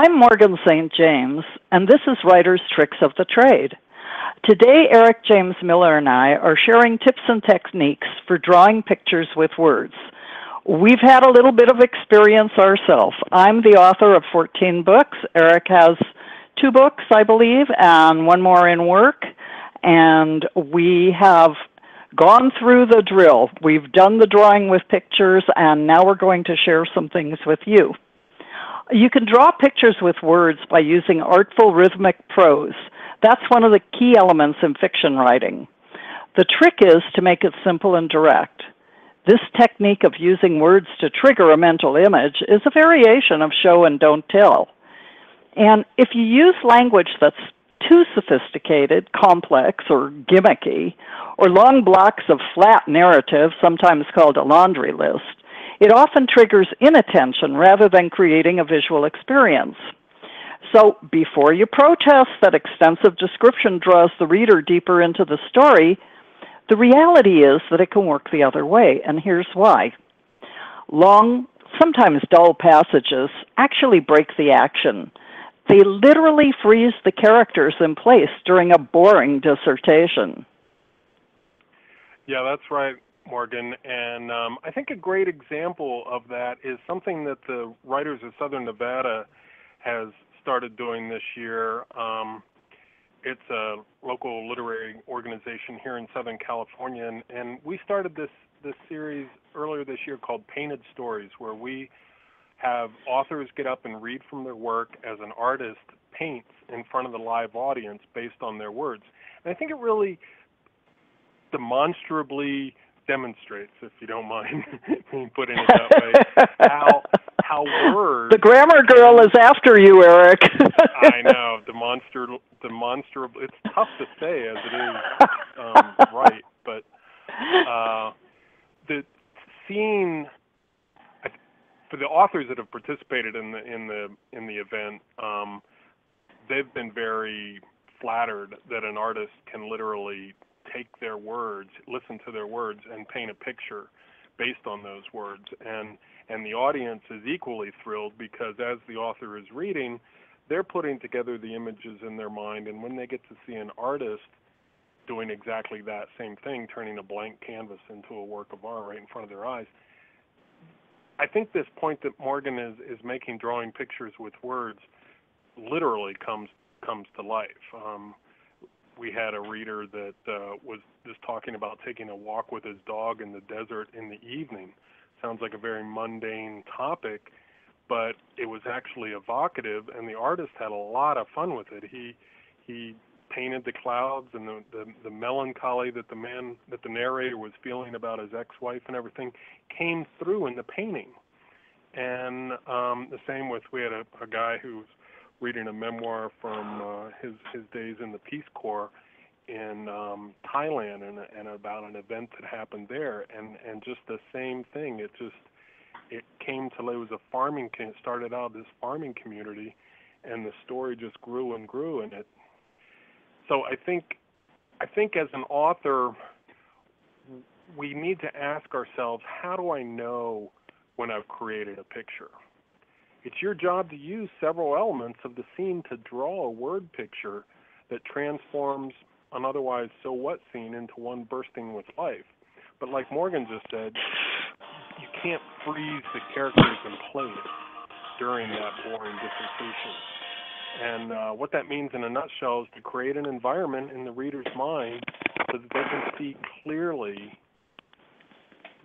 I'm Morgan St. James, and this is Writer's Tricks of the Trade. Today, Eric James Miller and I are sharing tips and techniques for drawing pictures with words. We've had a little bit of experience ourselves. I'm the author of 14 books. Eric has 2 books, I believe, and 1 more in work. And we have gone through the drill. We've done the drawing with pictures, and now we're going to share some things with you. You can draw pictures with words by using artful rhythmic prose. That's one of the key elements in fiction writing. The trick is to make it simple and direct. This technique of using words to trigger a mental image is a variation of show and don't tell. And if you use language that's too sophisticated, complex, or gimmicky, or long blocks of flat narrative, sometimes called a laundry list, it often triggers inattention rather than creating a visual experience. So before you protest that extensive description draws the reader deeper into the story, the reality is that it can work the other way, and here's why. Long, sometimes dull passages actually break the action. They literally freeze the characters in place during a boring dissertation. Yeah, that's right, Morgan. And I think a great example of that is something that the Writers of Southern Nevada has started doing this year. It's a local literary organization here in Southern California, and we started this series earlier this year called Painted Stories, where we have authors get up and read from their work as an artist paints in front of the live audience based on their words. And I think it really demonstrably demonstrates, if you don't mind putting it that way, how words... The grammar girl is after you, Eric. I know, demonstrable. It's tough to say as it is right, but the scene for the authors that have participated in the event, they've been very flattered that an artist can literally take their words, listen to their words, and paint a picture based on those words. And the audience is equally thrilled because as the author is reading, they're putting together the images in their mind, and when they get to see an artist doing exactly that same thing, turning a blank canvas into a work of art right in front of their eyes, I think this point that Morgan is making, drawing pictures with words, literally comes to life. We had a reader that was just talking about taking a walk with his dog in the desert in the evening. Sounds like a very mundane topic, but it was actually evocative, and the artist had a lot of fun with it. He painted the clouds and the melancholy that the narrator was feeling about his ex-wife and everything came through in the painting. And the same with, we had a guy who was reading a memoir from his days in the Peace Corps in Thailand and about an event that happened there, and just the same thing. It came to, it was a farming, it started out this farming community, and the story just grew and grew, and it. So I think as an author, we need to ask ourselves, how do I know when I've created a picture? It's your job to use several elements of the scene to draw a word picture that transforms an otherwise so what scene into one bursting with life. But like Morgan just said, you can't freeze the characters in place during that boring dissertation. And what that means in a nutshell is to create an environment in the reader's mind so that they can see clearly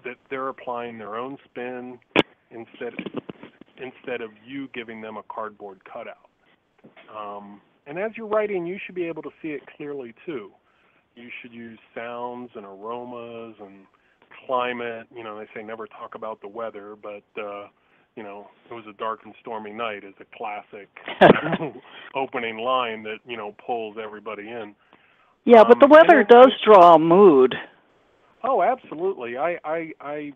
that they're applying their own spin instead of you giving them a cardboard cutout. And as you're writing, you should be able to see it clearly too. You should use sounds and aromas and climate. You know, they say never talk about the weather, but you know, it was a dark and stormy night is a classic opening line that, you know, pulls everybody in. Yeah, but the weather does draw a mood. Oh, absolutely.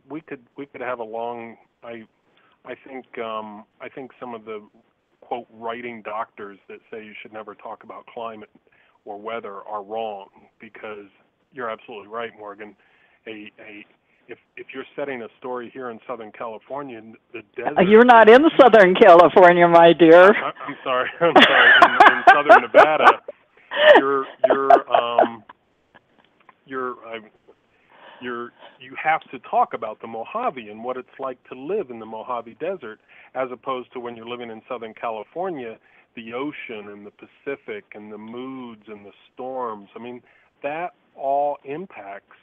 We could have a long. I think some of the quote writing doctors that say you should never talk about climate or weather are wrong, because you're absolutely right, Morgan. A if you're setting a story here in Southern California, the desert. You're not in Southern California, my dear. I'm sorry. I'm sorry. In Southern Nevada, you have to talk about the Mojave and what it's like to live in the Mojave Desert, as opposed to when you're living in Southern California, the ocean and the Pacific and the moods and the storms. I mean, that all impacts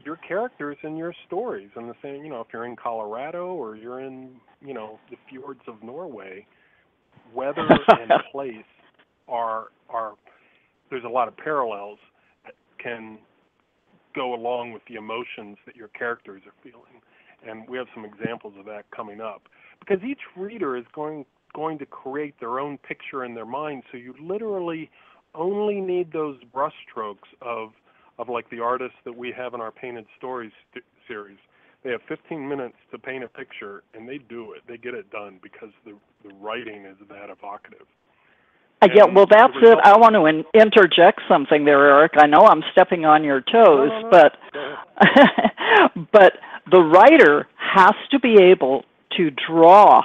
your characters and your stories. And the same, if you're in Colorado or you're in, the fjords of Norway, weather and place are there's a lot of parallels that can go along with the emotions that your characters are feeling. And we have some examples of that coming up. Because each reader is going to create their own picture in their mind, so you literally only need those brushstrokes of like the artists that we have in our Painted Stories series. They have 15 minutes to paint a picture, and they do it. They get it done because the writing is that evocative. Yeah, well, that's it. I want to interject something there, Eric. I know I'm stepping on your toes, No. but but the writer has to be able to draw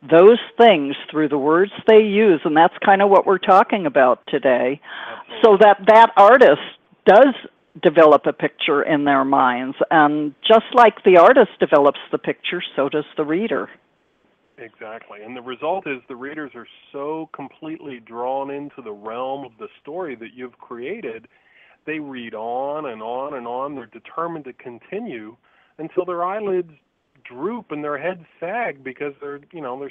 those things through the words they use, and that's kind of what we're talking about today. Absolutely. So that artist does develop a picture in their minds, and just like the artist develops the picture, so does the reader. Exactly, and the result is the readers are so completely drawn into the realm of the story that you've created, they read on and on and on. They're determined to continue until their eyelids droop and their heads sag because they're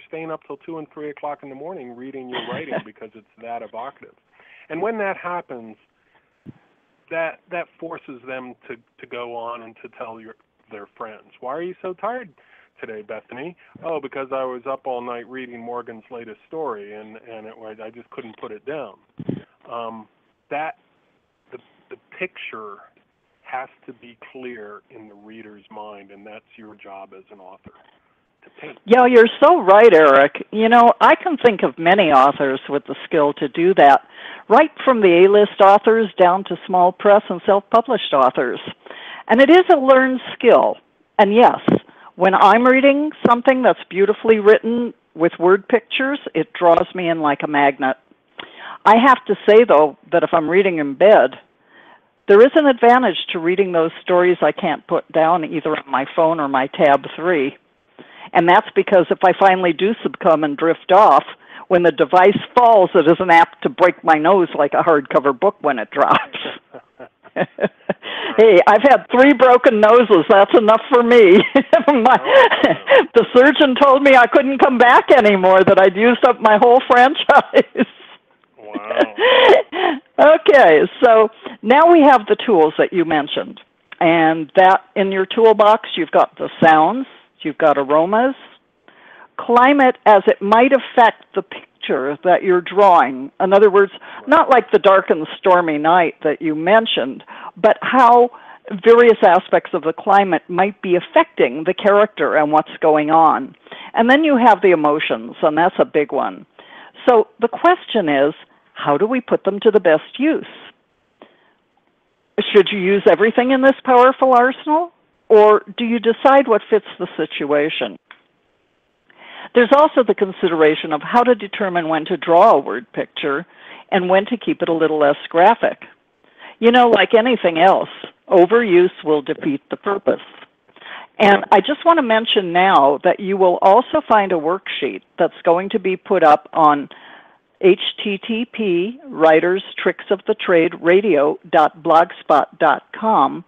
staying up till 2 and 3 o'clock in the morning reading your writing because it's that evocative. And when that happens, that forces them to go on and to tell their friends. Why are you so tired today, Bethany? Oh, because I was up all night reading Morgan's latest story, and I just couldn't put it down. The picture has to be clear in the reader's mind, and that's your job as an author, to paint. Yeah, you're so right, Eric. I can think of many authors with the skill to do that, right from the A-list authors down to small press and self-published authors. And it is a learned skill. And yes, when I'm reading something that's beautifully written with word pictures, it draws me in like a magnet. I have to say, though, that if I'm reading in bed, there is an advantage to reading those stories I can't put down either on my phone or my tab 3. And that's because if I finally do succumb and drift off, when the device falls, it isn't apt to break my nose like a hardcover book when it drops. Hey, I've had 3 broken noses. That's enough for me. The surgeon told me I couldn't come back anymore, that I'd used up my whole franchise. Wow. Okay, so now we have the tools that you mentioned. And that in your toolbox, you've got the sounds, you've got aromas, climate as it might affect the picture that you're drawing. In other words, not like the dark and stormy night that you mentioned, but how various aspects of the climate might be affecting the character and what's going on. And then you have the emotions, and that's a big one. So the question is, how do we put them to the best use? Should you use everything in this powerful arsenal, or do you decide what fits the situation? There's also the consideration of how to determine when to draw a word picture and when to keep it a little less graphic. Like anything else, overuse will defeat the purpose. And I just want to mention now that you will also find a worksheet that's going to be put up on http://writerstricksofthetrade.blogspot.com.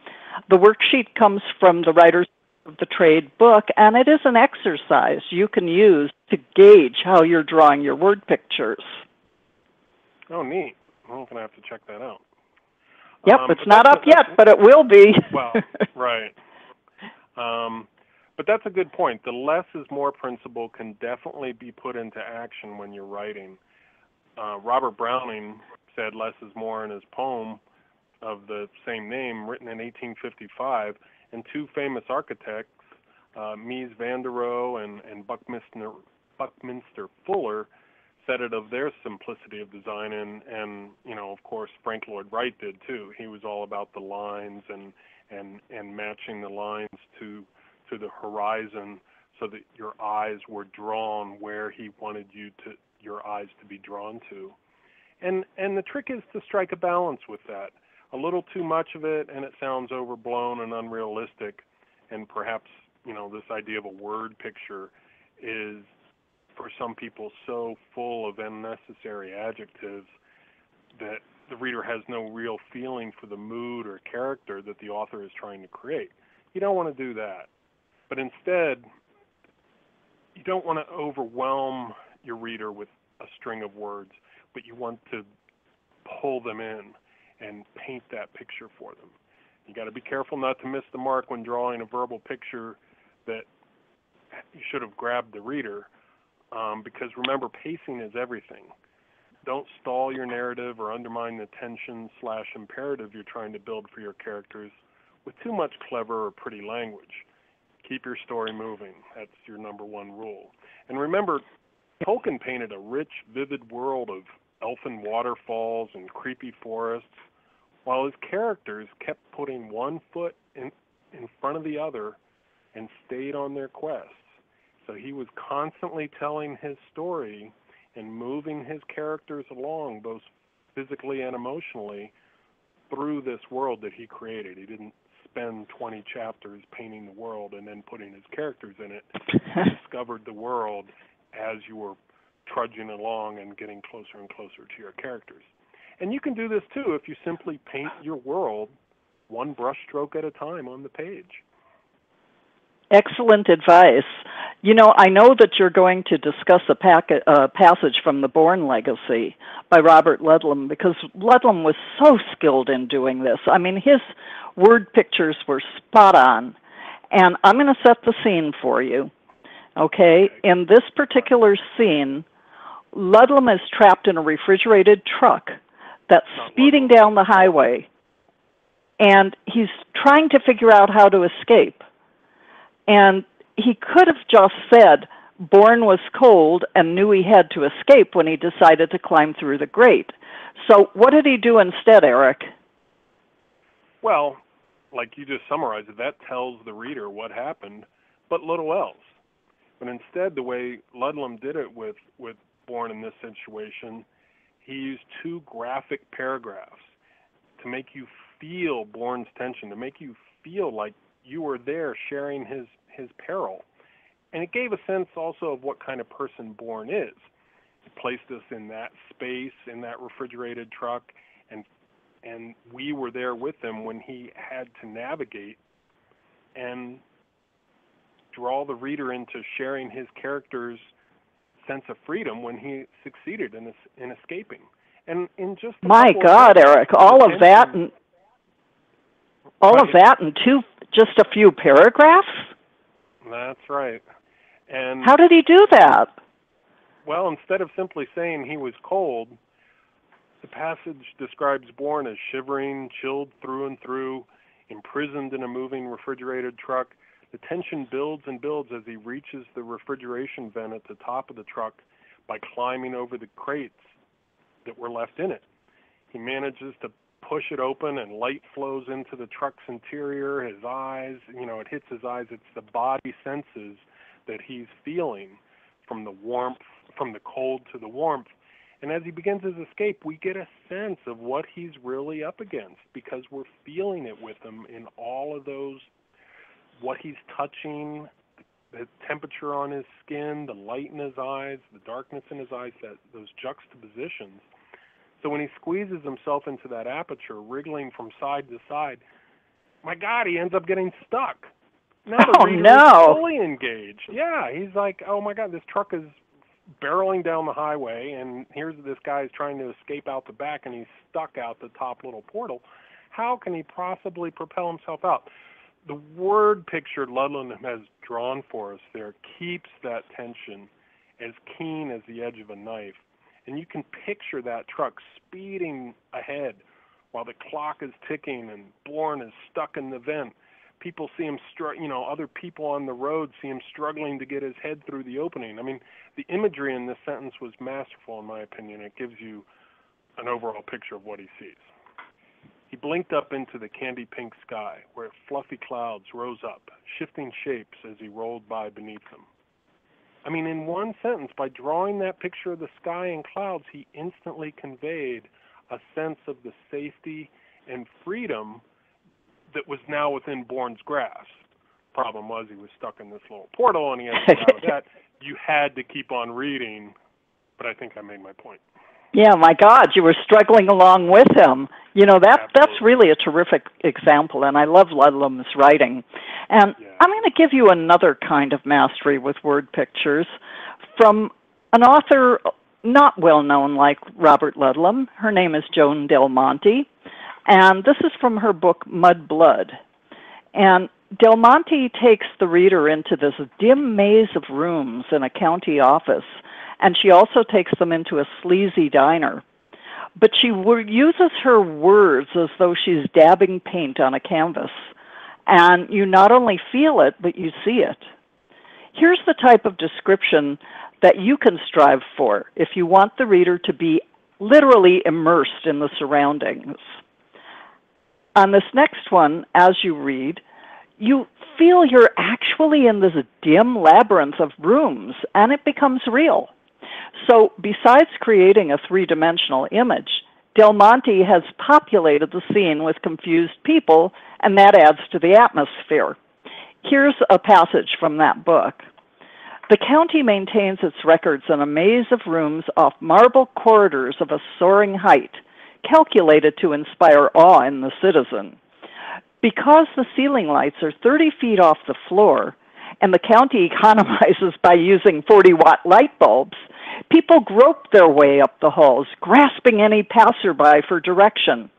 The worksheet comes from the Writers of the Trade book, and it is an exercise you can use to gauge how you're drawing your word pictures. Oh, neat. I'm going to have to check that out. Yep, it's not up yet, but it will be. Well, right. But that's a good point. The less is more principle can definitely be put into action when you're writing. Robert Browning said less is more in his poem of the same name, written in 1855, and 2 famous architects, Mies van der Rohe and Buckminster Fuller, said it of their simplicity of design, and of course Frank Lloyd Wright did too. He was all about the lines and and matching the lines to the horizon so that your eyes were drawn where he wanted your eyes to be drawn to. And the trick is to strike a balance with that. A little too much of it, and it sounds overblown and unrealistic, and perhaps, this idea of a word picture is, for some people, so full of unnecessary adjectives that the reader has no real feeling for the mood or character that the author is trying to create. You don't want to do that. But instead, you don't want to overwhelm your reader with a string of words, but you want to pull them in and paint that picture for them. You got to be careful not to miss the mark when drawing a verbal picture that you should have grabbed the reader, because remember, pacing is everything. Don't stall your narrative or undermine the tension/imperative you're trying to build for your characters with too much clever or pretty language. Keep your story moving. That's your number one rule. And remember, Tolkien painted a rich, vivid world of elfin waterfalls and creepy forests, while his characters kept putting one foot in front of the other and stayed on their quests. So he was constantly telling his story and moving his characters along, both physically and emotionally, through this world that he created. He didn't spend 20 chapters painting the world and then putting his characters in it. He discovered the world as you were trudging along and getting closer and closer to your characters. And you can do this too if you simply paint your world one brushstroke at a time on the page. Excellent advice. I know that you're going to discuss a passage from The Bourne Legacy by Robert Ludlum, because Ludlum was so skilled in doing this. I mean, his word pictures were spot on. And I'm going to set the scene for you. Okay? In this particular scene, Ludlum is trapped in a refrigerated truck that's speeding down the highway, and he's trying to figure out how to escape. And he could have just said Bourne was cold and knew he had to escape when he decided to climb through the grate. So what did he do instead, Eric? Well, like you just summarized it, that tells the reader what happened, but little else. But instead, the way Ludlum did it with Bourne in this situation, he used two graphic paragraphs to make you feel Bourne's tension, to make you feel like you were there sharing his peril. And it gave a sense also of what kind of person Bourne is. It placed us in that space, in that refrigerated truck, and we were there with him when he had to navigate and draw the reader into sharing his character's sense of freedom when he succeeded in escaping. And in just my God, Eric, all of that in just a few paragraphs? That's right. And how did he do that? Well, instead of simply saying he was cold, the passage describes Bourne as shivering, chilled through and through, imprisoned in a moving refrigerated truck. The tension builds and builds as he reaches the refrigeration vent at the top of the truck by climbing over the crates that were left in it. He manages to push it open and light flows into the truck's interior. His eyes, it hits his eyes. It's the body senses that he's feeling, from the warmth, from the cold to the warmth. And as he begins his escape, we get a sense of what he's really up against, because we're feeling it with him in all of those, what he's touching, the temperature on his skin, the light in his eyes, the darkness in his eyes, those juxtapositions. So when he squeezes himself into that aperture, wriggling from side to side, my God, he ends up getting stuck. Now the reader is fully engaged. Yeah, he's like, oh my God, this truck is barreling down the highway, and here's this guy's trying to escape out the back, and he's stuck out the top little portal. How can he possibly propel himself out? The word picture Ludlum has drawn for us there keeps that tension as keen as the edge of a knife. And you can picture that truck speeding ahead while the clock is ticking and Bourne is stuck in the vent. People see him, other people on the road see him struggling to get his head through the opening. I mean, the imagery in this sentence was masterful, in my opinion. It gives you an overall picture of what he sees. He blinked up into the candy-pink sky, where fluffy clouds rose up, shifting shapes as he rolled by beneath them. I mean, in one sentence, by drawing that picture of the sky and clouds, he instantly conveyed a sense of the safety and freedom that was now within Bourne's grasp. Problem was, he was stuck in this little portal, and he had to get out of that. You had to keep on reading, but I think I made my point. Yeah, my God, you were struggling along with him. You know, that's really a terrific example, and I love Ludlum's writing. And I'm going to give you another kind of mastery with word pictures from an author not well known like Robert Ludlum. Her name is Joan Del Monte, and this is from her book Mud Blood. And Del Monte takes the reader into this dim maze of rooms in a county office, and she also takes them into a sleazy diner. But she uses her words as though she's dabbing paint on a canvas. And you not only feel it, but you see it. Here's the type of description that you can strive for if you want the reader to be literally immersed in the surroundings. On this next one, as you read, you feel you're actually in this dim labyrinth of rooms, and it becomes real. So besides creating a three-dimensional image, Del Monte has populated the scene with confused people, and that adds to the atmosphere. Here's a passage from that book. The county maintains its records in a maze of rooms off marble corridors of a soaring height, calculated to inspire awe in the citizen. Because the ceiling lights are 30 feet off the floor, and the county economizes by using 40-watt light bulbs, people grope their way up the halls, grasping any passerby for direction.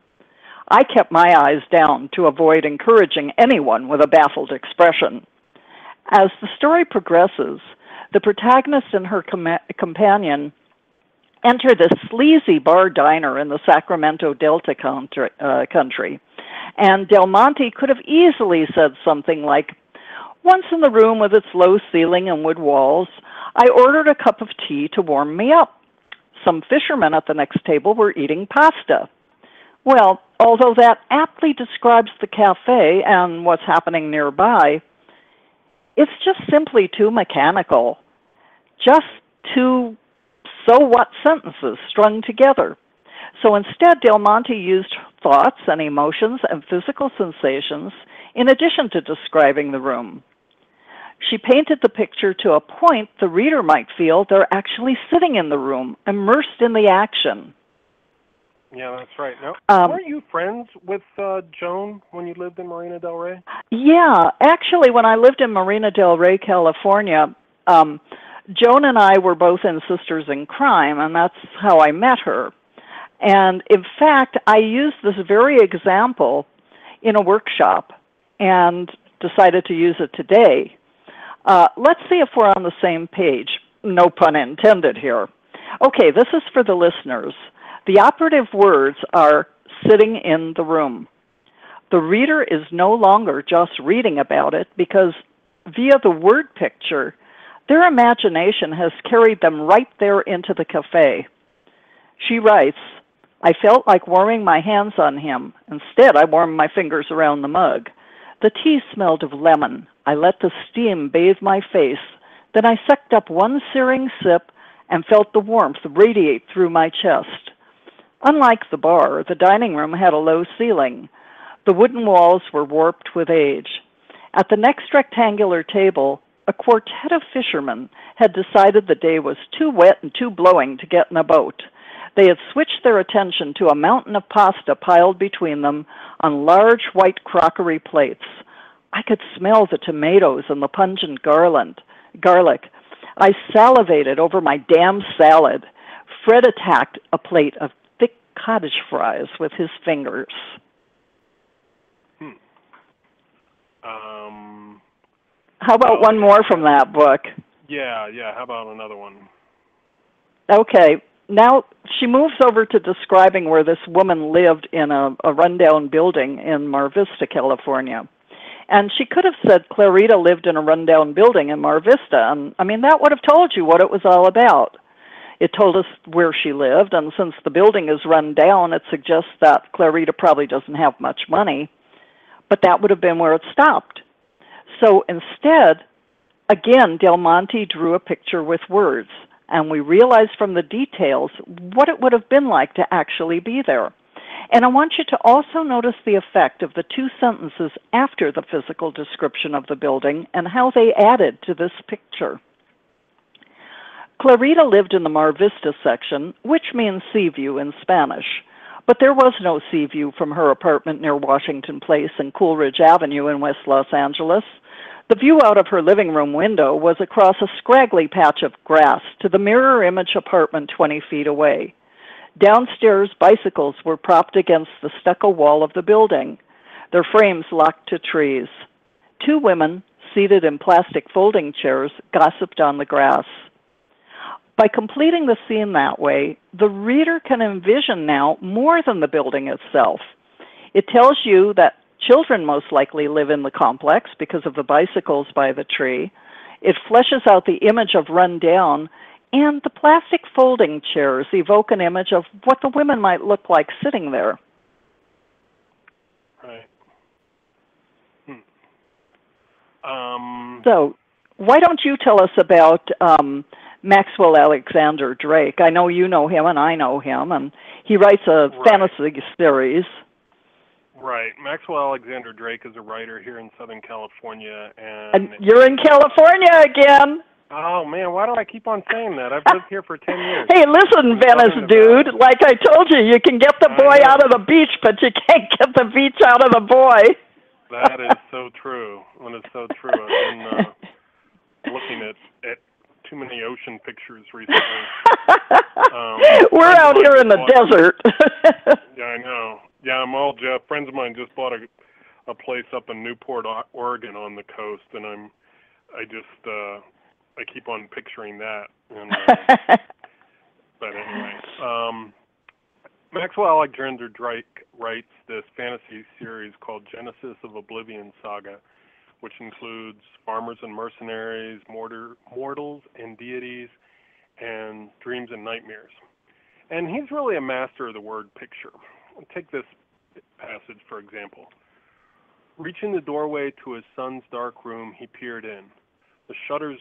I kept my eyes down to avoid encouraging anyone with a baffled expression. As the story progresses, the protagonist and her companion enter this sleazy bar diner in the Sacramento Delta country. And Del Monte could have easily said something like, "Once in the room with its low ceiling and wood walls, I ordered a cup of tea to warm me up. Some fishermen at the next table were eating pasta." Well, although that aptly describes the cafe and what's happening nearby, it's just simply too mechanical. Just two so-what sentences strung together. So instead, Del Monte used thoughts and emotions and physical sensations in addition to describing the room. She painted the picture to a point the reader might feel they're actually sitting in the room, immersed in the action. Yeah, that's right. Now, weren't you friends with Joan when you lived in Marina Del Rey? Yeah, actually, when I lived in Marina Del Rey, California, Joan and I were both in Sisters in Crime, and that's how I met her. And in fact, I used this very example in a workshop and decided to use it today. Let's see if we're on the same page. No pun intended here. Okay, this is for the listeners. The operative words are sitting in the room. The reader is no longer just reading about it because via the word picture, their imagination has carried them right there into the cafe. She writes, "I felt like warming my hands on him. Instead, I warmed my fingers around the mug. The tea smelled of lemon. I let the steam bathe my face. Then I sucked up one searing sip and felt the warmth radiate through my chest. Unlike the bar, the dining room had a low ceiling. The wooden walls were warped with age. At the next rectangular table, a quartet of fishermen had decided the day was too wet and too blowing to get in a boat. They had switched their attention to a mountain of pasta piled between them on large white crockery plates. I could smell the tomatoes and the pungent garlic. I salivated over my damn salad. Fred attacked a plate of thick cottage fries with his fingers." How about one more from that book? Yeah. How about another one? Okay. Now she moves over to describing where this woman lived in a rundown building in Mar Vista, California. And she could have said Clarita lived in a rundown building in Mar Vista. And, I mean, that would have told you what it was all about. It told us where she lived, and since the building is run down, it suggests that Clarita probably doesn't have much money, but that would have been where it stopped. So instead, again, Del Monte drew a picture with words, and we realized from the details what it would have been like to actually be there. And I want you to also notice the effect of the two sentences after the physical description of the building and how they added to this picture. Clarita lived in the Mar Vista section, which means sea view in Spanish. But there was no sea view from her apartment near Washington Place and Coolidge Avenue in West Los Angeles. The view out of her living room window was across a scraggly patch of grass to the mirror image apartment 20 feet away. Downstairs, bicycles were propped against the stucco wall of the building, their frames locked to trees. Two women, seated in plastic folding chairs, gossiped on the grass. By completing the scene that way, the reader can envision now more than the building itself. It tells you that children most likely live in the complex because of the bicycles by the tree. It fleshes out the image of run down, and the plastic folding chairs evoke an image of what the women might look like sitting there. Right. So why don't you tell us about Maxwell Alexander Drake? I know you know him and I know him, and he writes a fantasy series. Right. Maxwell Alexander Drake is a writer here in Southern California. And you're in California again. Oh, man, why do I keep on saying that? I've lived here for 10 years. Hey, listen, Venice dude, like I told you, you can get the boy out of the beach, but you can't get the beach out of the boy. That is so true. That is so true. I've been looking at too many ocean pictures recently. We're out here in the desert. Yeah, I know. Yeah, I'm all Jeff. Friends of mine just bought a place up in Newport, Oregon on the coast, and I keep on picturing that. And, but anyway, Maxwell Alexander Drake writes this fantasy series called Genesis of Oblivion Saga, which includes farmers and mercenaries, mortals and deities, and dreams and nightmares. And he's really a master of the word picture. Take this passage, for example. Reaching the doorway to his son's dark room, he peered in. The shutters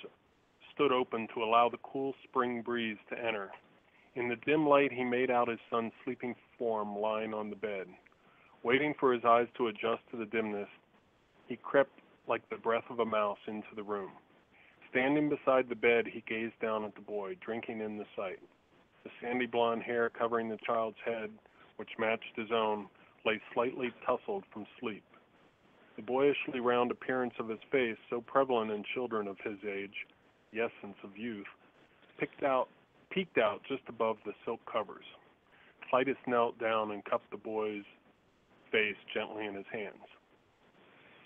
stood open to allow the cool spring breeze to enter. In the dim light, he made out his son's sleeping form lying on the bed. Waiting for his eyes to adjust to the dimness, he crept like the breath of a mouse into the room. Standing beside the bed, he gazed down at the boy, drinking in the sight. The sandy blonde hair covering the child's head, which matched his own, lay slightly tousled from sleep. The boyishly round appearance of his face, so prevalent in children of his age, the essence of youth, peeked out just above the silk covers. Clytus knelt down and cupped the boy's face gently in his hands.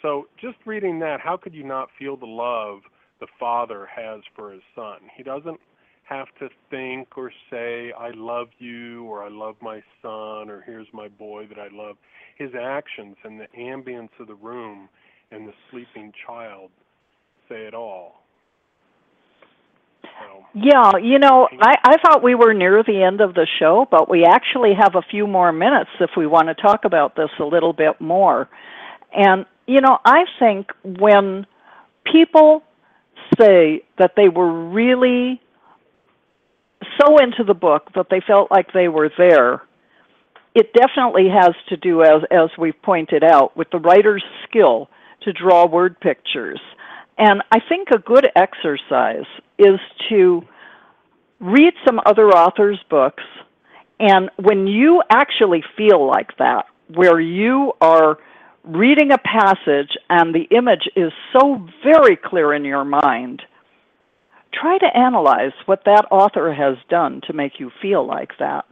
So just reading that, how could you not feel the love the father has for his son? He doesn't have to think or say, I love you, or I love my son, or here's my boy that I love. His actions and the ambience of the room and the sleeping child say it all. So, yeah, I thought we were near the end of the show, but we actually have a few more minutes if we want to talk about this a little bit more. And, I think when people say that they were really so into the book that they felt like they were there, it definitely has to do, as we've pointed out, with the writer's skill to draw word pictures. And I think a good exercise is to read some other authors' books, and when you actually feel like that, where you are reading a passage and the image is so very clear in your mind, try to analyze what that author has done to make you feel like that.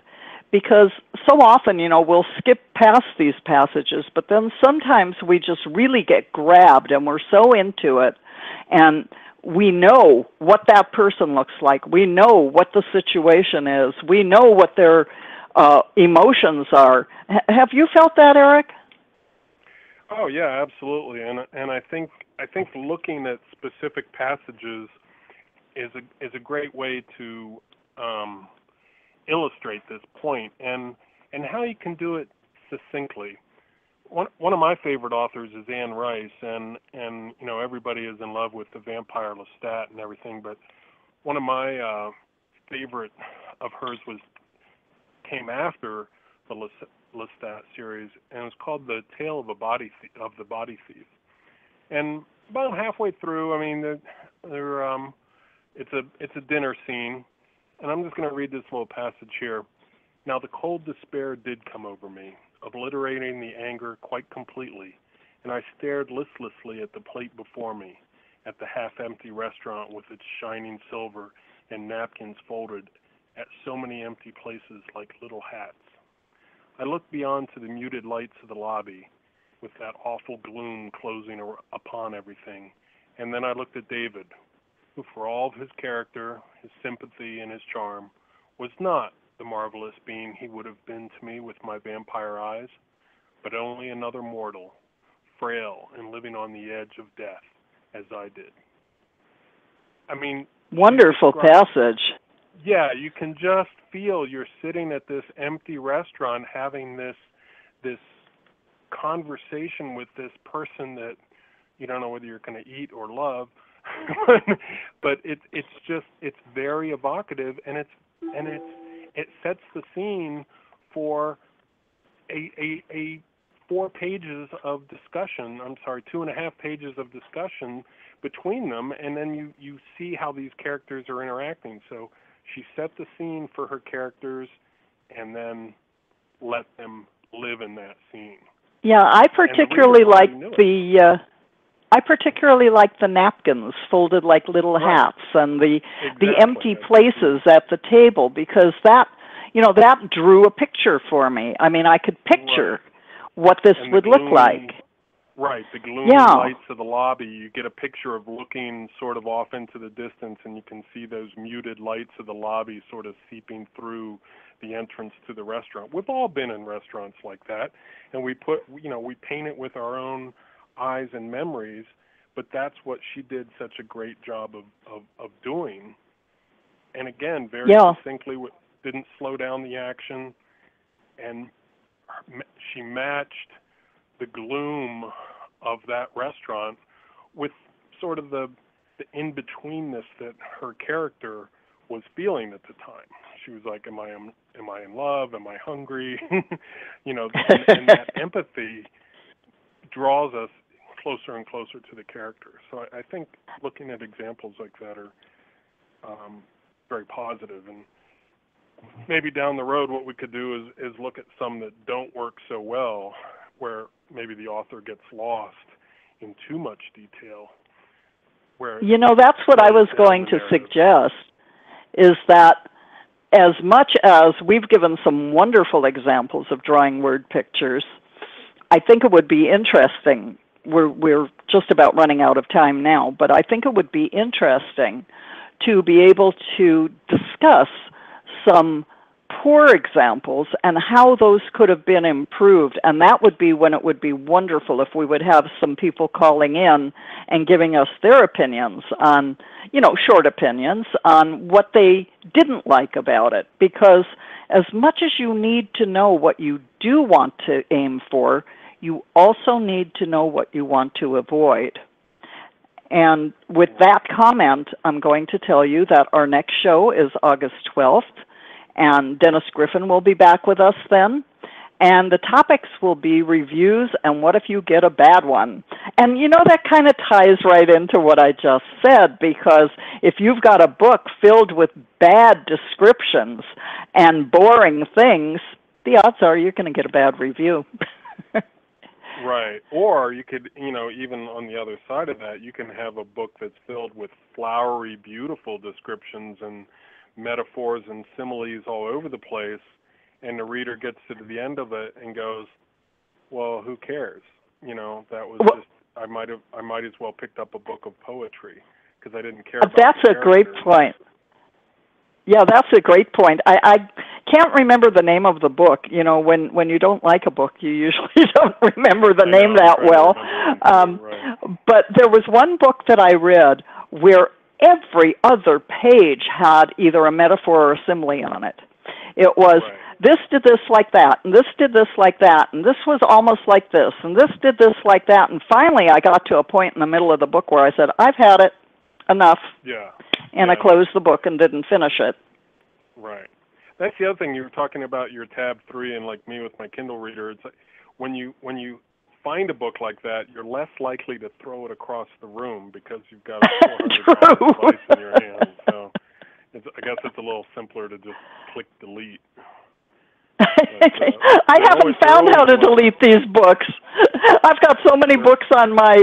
Because so often, we'll skip past these passages, but then sometimes we just really get grabbed and we're so into it, and we know what that person looks like. We know what the situation is. We know what their emotions are. Have you felt that, Eric? Oh yeah, absolutely. And I think looking at specific passages is a great way to illustrate this point, and how you can do it succinctly. One of my favorite authors is Anne Rice, and everybody is in love with the vampire Lestat and everything, but one of my favorite of hers came after the Lestat series, and it was called The Tale of the Body Thief. And about halfway through, I mean, it's a dinner scene, and I'm just going to read this little passage here. Now the cold despair did come over me, obliterating the anger quite completely, and I stared listlessly at the plate before me, at the half-empty restaurant with its shining silver and napkins folded at so many empty places like little hats. I looked beyond to the muted lights of the lobby, with that awful gloom closing upon everything, and then I looked at David, who for all of his character, his sympathy, and his charm, was not the marvelous being he would have been to me with my vampire eyes, but only another mortal, frail and living on the edge of death, as I did. I mean, wonderful passage. Yeah, you can just feel you're sitting at this empty restaurant having this conversation with this person that you don't know whether you're going to eat or love, but it's very evocative, and it sets the scene for a 4 pages of discussion. I'm sorry, 2.5 pages of discussion between them, and then you see how these characters are interacting. So she set the scene for her characters, and then let them live in that scene. Yeah, I particularly like the napkins folded like little hats, and the empty places at the table, because that drew a picture for me. I mean, I could picture what this would look like. Right, the gloomy lights of the lobby, you get a picture of looking sort of off into the distance, and you can see those muted lights of the lobby sort of seeping through the entrance to the restaurant. We've all been in restaurants like that, and we paint it with our own eyes and memories, but that's what she did such a great job of doing. And again, very succinctly, didn't slow down the action, and she matched the gloom of that restaurant with sort of the in-betweenness that her character was feeling at the time. She was like, am I in love? Am I hungry? And that empathy draws us closer and closer to the character. So I think looking at examples like that are very positive. And maybe down the road what we could do is look at some that don't work so well, where maybe the author gets lost in too much detail. That's what I was going to suggest, is that as much as we've given some wonderful examples of drawing word pictures, I think it would be interesting. We're just about running out of time now, but I think it would be interesting to be able to discuss some poor examples and how those could have been improved. And that would be when it would be wonderful if we would have some people calling in and giving us their opinions on, short opinions on what they didn't like about it. Because as much as you need to know what you do want to aim for, you also need to know what you want to avoid. And with that comment, I'm going to tell you that our next show is August 12th, and Dennis Griffin will be back with us then. And the topics will be reviews and what if you get a bad one. And that kind of ties right into what I just said, because if you've got a book filled with bad descriptions and boring things, the odds are you're going to get a bad review. Right. Or you could, even on the other side of that, you can have a book that's filled with flowery, beautiful descriptions and metaphors and similes all over the place, and the reader gets to the end of it and goes, well, who cares? That was just, I might as well picked up a book of poetry because I didn't care about That's a great point. Yeah, that's a great point. I can't remember the name of the book. When you don't like a book, you usually don't remember the name that well. But there was one book that I read where every other page had either a metaphor or a simile on it. It was, this did this like that, and this did this like that, and this was almost like this, and this did this like that. And finally I got to a point in the middle of the book where I said, I've had it, enough. Yeah. And I closed the book and didn't finish it. Right. That's the other thing you were talking about, your tab 3, and like me with my Kindle reader. It's like when you find a book like that, you're less likely to throw it across the room because you've got a $400 device in your hand. So I guess it's a little simpler to just click delete. But, I haven't found how to delete these books. I've got so many books on my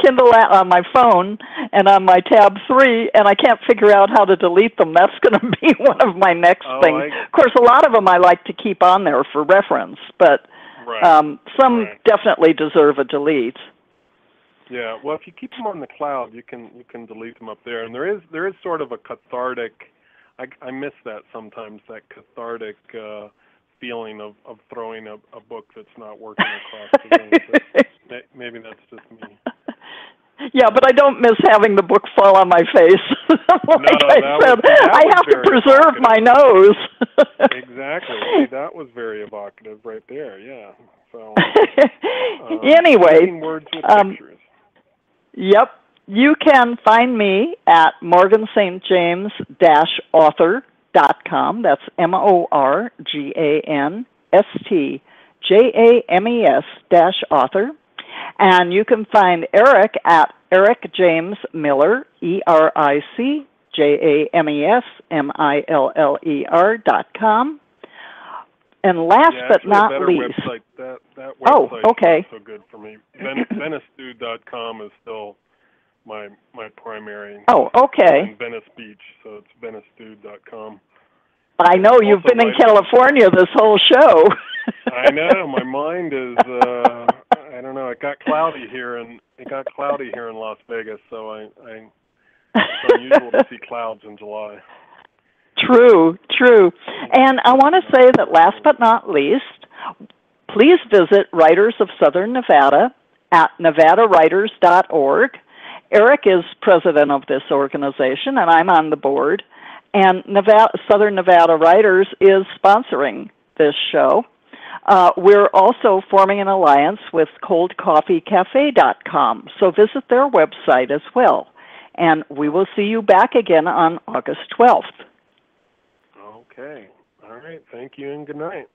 Kindle, on my phone, and on my tab 3, and I can't figure out how to delete them. That's going to be one of my next things. Of course, a lot of them I like to keep on there for reference, but some definitely deserve a delete. Yeah, well, if you keep them on the cloud, you can delete them up there, and there is sort of a cathartic. I miss that sometimes, that cathartic feeling of throwing a book that's not working across the room. Maybe that's just me. Yeah, but I don't miss having the book fall on my face. I have to preserve my nose. Exactly. See, that was very evocative right there, yeah. So, anyway, words with pictures. Yep. You can find me at morganstjames-author.com. That's morganstjames-author. And you can find Eric at Eric James Miller, EricJamesMiller.com. And last but not least, that website is so good for me. Venicedude.com is still my primary. In Venice Beach, so it's venicedude.com. I know you've been in California this whole show. I know. My mind is. I don't know. It got cloudy here in Las Vegas, so it's unusual to see clouds in July. True. And I want to say that last but not least, please visit Writers of Southern Nevada at nevadawriters.org. Eric is president of this organization, and I'm on the board. And Southern Nevada Writers is sponsoring this show. We're also forming an alliance with coldcoffeecafe.com, so visit their website as well. And we will see you back again on August 12th. Okay. All right. Thank you and good night.